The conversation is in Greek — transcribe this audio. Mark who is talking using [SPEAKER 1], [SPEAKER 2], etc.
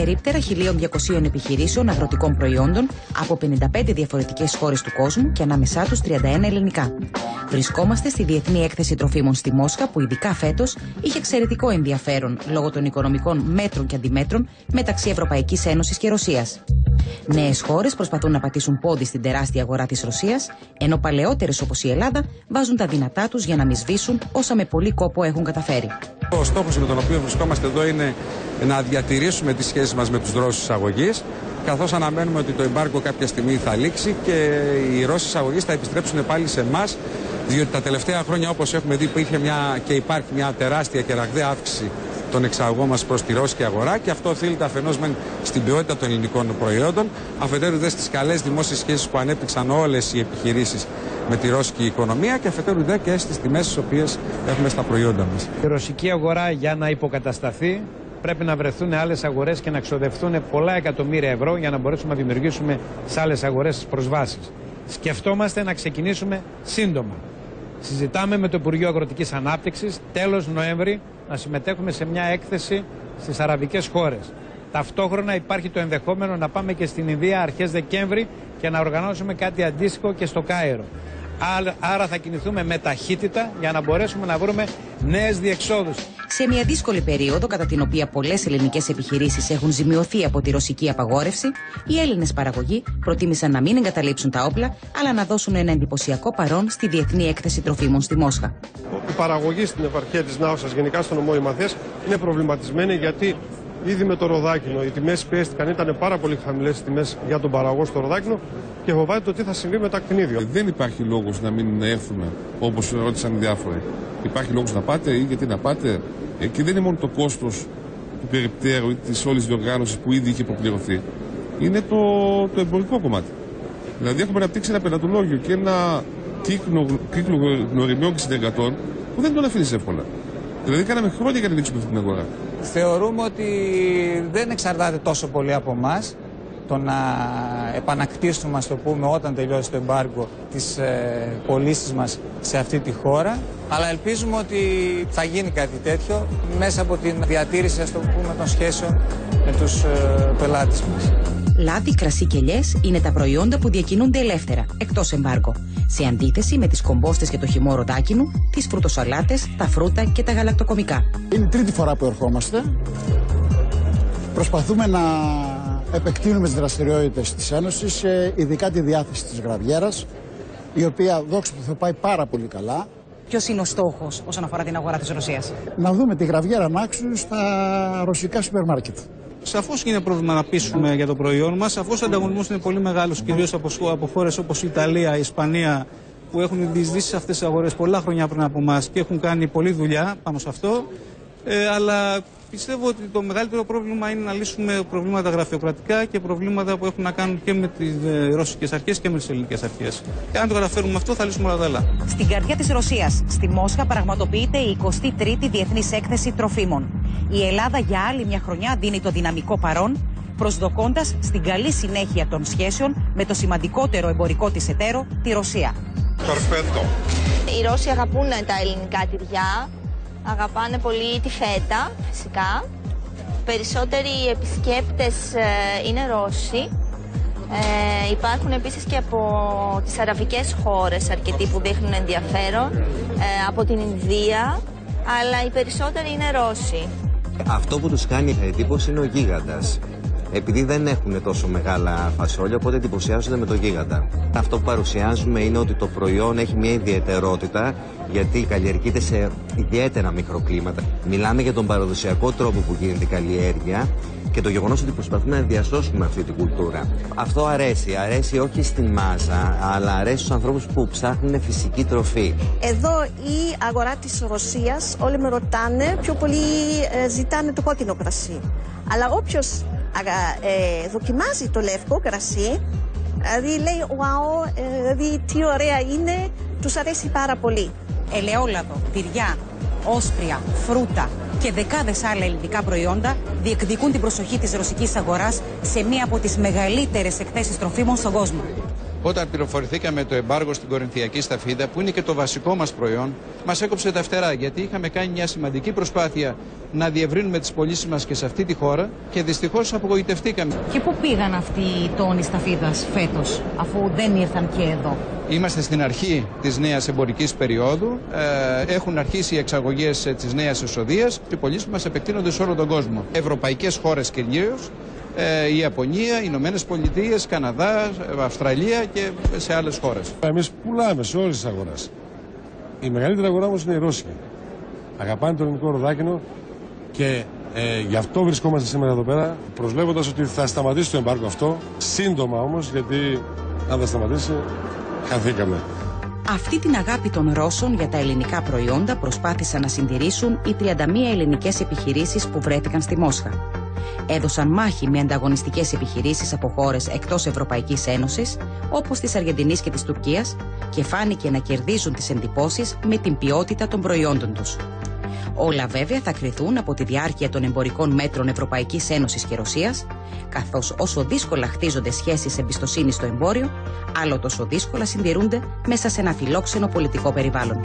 [SPEAKER 1] περίπτερα 1.200 επιχειρήσεων αγροτικών προϊόντων από 55 διαφορετικές χώρες του κόσμου και ανάμεσά τους 31 ελληνικά. Βρισκόμαστε στη Διεθνή Έκθεση Τροφίμων στη Μόσχα, που ειδικά φέτος είχε εξαιρετικό ενδιαφέρον λόγω των οικονομικών μέτρων και αντιμέτρων μεταξύ Ευρωπαϊκής Ένωσης και Ρωσίας. Νέες χώρες προσπαθούν να πατήσουν πόδι στην τεράστια αγορά της Ρωσίας, ενώ παλαιότερες όπως η Ελλάδα βάζουν τα δυνατά τους για να μη σβήσουν όσα με πολύ κόπο έχουν καταφέρει.
[SPEAKER 2] Ο στόχος με τον οποίο βρισκόμαστε εδώ είναι να διατηρήσουμε τις σχέσεις μας με τους Ρώσους εισαγωγείς, καθώς αναμένουμε ότι το εμπάργκο κάποια στιγμή θα λήξει και οι Ρώσοι εισαγωγείς θα επιστρέψουν πάλι σε εμάς, διότι τα τελευταία χρόνια, όπως έχουμε δει, υπάρχει μια τεράστια και ραγδαία αύξηση των εξαγωγών μας προς τη ρώσικη αγορά, και αυτό οφείλεται αφενός στην ποιότητα των ελληνικών προϊόντων, αφετέρου δε στις καλές δημόσιες σχέσεις που ανέπτυξαν όλες οι επιχειρήσεις με τη ρώσικη οικονομία, και αφετέρου δε και στις τιμές τις οποίες έχουμε στα προϊόντα μας.
[SPEAKER 3] Η ρωσική αγορά, για να υποκατασταθεί, πρέπει να βρεθούν άλλες αγορές και να ξοδευτούν πολλά εκατομμύρια ευρώ για να μπορέσουμε να δημιουργήσουμε σε άλλες αγορές τις προσβάσεις. Σκεφτόμαστε να ξεκινήσουμε σύντομα. Συζητάμε με το Υπουργείο Αγροτικής Ανάπτυξης τέλος Νοέμβρη να συμμετέχουμε σε μια έκθεση στις αραβικές χώρες. Ταυτόχρονα υπάρχει το ενδεχόμενο να πάμε και στην Ινδία αρχές Δεκέμβρη και να οργανώσουμε κάτι αντίστοιχο και στο Κάιρο. Άρα θα κινηθούμε με ταχύτητα για να μπορέσουμε να βρούμε νέες διεξόδους.
[SPEAKER 1] Σε μια δύσκολη περίοδο, κατά την οποία πολλές ελληνικές επιχειρήσεις έχουν ζημιωθεί από τη ρωσική απαγόρευση, οι Έλληνες παραγωγοί προτίμησαν να μην εγκαταλείψουν τα όπλα, αλλά να δώσουν ένα εντυπωσιακό παρόν στη Διεθνή Έκθεση Τροφίμων στη Μόσχα.
[SPEAKER 4] Η παραγωγή στην επαρχία της Νάουσας, γενικά στο νομό Ημαθές, είναι προβληματισμένη, γιατί ήδη με το ροδάκινο οι τιμές πιέστηκαν, ήταν πάρα πολύ χαμηλές τιμές για τον παραγωγό στο ροδάκινο, και φοβάται το τι θα συμβεί με τα κτηνίδια.
[SPEAKER 5] Δεν υπάρχει λόγος να μην έρθουμε, όπως ρώτησαν οι διάφοροι. Υπάρχει λόγος να πάτε ή γιατί να πάτε. Και δεν είναι μόνο το κόστος του περιπτέρου ή της όλης διοργάνωσης που ήδη είχε προπληρωθεί. Είναι το εμπορικό κομμάτι. Δηλαδή έχουμε αναπτύξει ένα πελατολόγιο και ένα κύκλο γνωριμιών και συνεργατών που δεν τον αφήνεις εύκολα. Δηλαδή κάναμε χρόνια για να ανοίξουμε αυτή την αγορά.
[SPEAKER 6] Θεωρούμε ότι δεν εξαρτάται τόσο πολύ από εμάς το να επανακτήσουμε, ας το πούμε, όταν τελειώσει το εμπάργκο, τις πωλήσεις μας σε αυτή τη χώρα, αλλά ελπίζουμε ότι θα γίνει κάτι τέτοιο μέσα από την διατήρηση, ας το πούμε, των σχέσεων με τους πελάτες μας.
[SPEAKER 1] Λάδι, κρασί και ελιές είναι τα προϊόντα που διακινούνται ελεύθερα, εκτός εμπάργκο, σε αντίθεση με τις κομπόστες και το χυμό ροδάκινου, τις φρουτοσαλάτες, τα φρούτα και τα γαλακτοκομικά.
[SPEAKER 7] Είναι η τρίτη φορά που ερχόμαστε. Προσπαθούμε να επεκτείνουμε τις δραστηριότητες της Ένωσης, ειδικά τη διάθεση της γραβιέρας, η οποία, δόξα τω Θεώ, πάει πάρα πολύ καλά.
[SPEAKER 1] Ποιος είναι ο στόχος όσον αφορά την αγορά της Ρωσίας?
[SPEAKER 7] Να δούμε τη γραβιέρα να άξουν στα ρωσικά σούπερ μάρκετ.
[SPEAKER 8] Σαφώς είναι πρόβλημα να πείσουμε για το προϊόν μας, σαφώς ο ανταγωνισμός είναι πολύ μεγάλος, κυρίως από χώρες όπως η Ιταλία, η Ισπανία, που έχουν διεισδύσει σε αυτές τις αγορές πολλά χρόνια πριν από εμάς και έχουν κάνει πολλή δουλειά πάνω σε αυτό. Αλλά πιστεύω ότι το μεγαλύτερο πρόβλημα είναι να λύσουμε προβλήματα γραφειοκρατικά και προβλήματα που έχουν να κάνουν και με τις ρωσικές αρχές και με τις ελληνικές αρχές. Και αν το καταφέρουμε αυτό, θα λύσουμε όλα τα άλλα.
[SPEAKER 1] Στην καρδιά της Ρωσίας, στη Μόσχα, πραγματοποιείται η 23η Διεθνής Έκθεση Τροφίμων. Η Ελλάδα για άλλη μια χρονιά δίνει το δυναμικό παρόν, προσδοκώντας στην καλή συνέχεια των σχέσεων με το σημαντικότερο εμπορικό της εταίρο, τη Ρωσία.
[SPEAKER 4] Perfetto.
[SPEAKER 9] Οι Ρώσοι αγαπούν τα ελληνικά τυριά. Αγαπάνε πολύ τη φέτα, φυσικά. Περισσότεροι επισκέπτες είναι Ρώσοι. Υπάρχουν επίσης και από τις αραβικές χώρες αρκετοί που δείχνουν ενδιαφέρον, από την Ινδία, αλλά οι περισσότεροι είναι Ρώσοι.
[SPEAKER 10] Αυτό που τους κάνει εντύπωση είναι ο γίγαντας. Επειδή δεν έχουν τόσο μεγάλα φασόλια, οπότε εντυπωσιάζονται με το γίγαντα. Αυτό που παρουσιάζουμε είναι ότι το προϊόν έχει μια ιδιαιτερότητα, γιατί καλλιεργείται σε ιδιαίτερα μικροκλίματα. Μιλάμε για τον παραδοσιακό τρόπο που γίνεται η καλλιέργεια και το γεγονός ότι προσπαθούμε να διασώσουμε αυτή την κουλτούρα. Αυτό αρέσει. Αρέσει όχι στην μάζα, αλλά αρέσει στους ανθρώπους που ψάχνουν φυσική τροφή.
[SPEAKER 11] Εδώ η αγορά της Ρωσίας, όλοι με ρωτάνε, πιο πολύ ζητάνε το κόκκινο κρασί. Αλλά όποιος δοκιμάζει το λευκό κρασί, δηλαδή λέει wow, δηλαδή τι ωραία είναι, τους αρέσει πάρα πολύ.
[SPEAKER 1] Ελαιόλαδο, τυριά, όσπρια, φρούτα και δεκάδες άλλα ελληνικά προϊόντα διεκδικούν την προσοχή της ρωσικής αγοράς σε μία από τις μεγαλύτερες εκθέσεις τροφίμων στον κόσμο.
[SPEAKER 12] Όταν πληροφορηθήκαμε το εμπάργο στην Κορινθιακή σταφίδα, που είναι και το βασικό μας προϊόν, μας έκοψε τα φτερά, γιατί είχαμε κάνει μια σημαντική προσπάθεια να διευρύνουμε τις πωλήσεις μας και σε αυτή τη χώρα και δυστυχώς απογοητευτήκαμε.
[SPEAKER 1] Και πού πήγαν αυτοί οι τόνοι σταφίδας φέτος, αφού δεν ήρθαν και εδώ?
[SPEAKER 12] Είμαστε στην αρχή της νέας εμπορικής περίοδου. Έχουν αρχίσει οι εξαγωγές της νέας εσοδείας. Οι πωλήσεις μας επεκτείνονται σε όλο τον κόσμο. Ευρωπαϊκές χώρες κυρίως. Η Ιαπωνία, οι Ηνωμένες Πολιτείες, Καναδά, Αυστραλία και σε άλλες χώρες.
[SPEAKER 4] Εμείς πουλάμε σε όλες τις αγορές. Η μεγαλύτερη αγορά όμως είναι η Ρώσικη. Αγαπάνε το ελληνικό ροδάκινο και γι' αυτό βρισκόμαστε σήμερα εδώ πέρα, προσβλέποντας ότι θα σταματήσει το εμπάργκο αυτό, σύντομα όμως, γιατί αν δεν σταματήσει, χαθήκαμε.
[SPEAKER 1] Αυτή την αγάπη των Ρώσων για τα ελληνικά προϊόντα προσπάθησαν να συντηρήσουν οι 31 ελληνικές επιχειρήσεις που βρέθηκαν στη Μόσχα. Έδωσαν μάχη με ανταγωνιστικές επιχειρήσεις από χώρες εκτός Ευρωπαϊκής Ένωσης, όπως της Αργεντινής και της Τουρκίας, και φάνηκε να κερδίζουν τις εντυπώσεις με την ποιότητα των προϊόντων τους. Όλα βέβαια θα κριθούν από τη διάρκεια των εμπορικών μέτρων Ευρωπαϊκής Ένωσης και Ρωσίας, καθώς όσο δύσκολα χτίζονται σχέσεις εμπιστοσύνης στο εμπόριο, άλλο τόσο δύσκολα συντηρούνται μέσα σε ένα φιλόξενο πολιτικό περιβάλλον.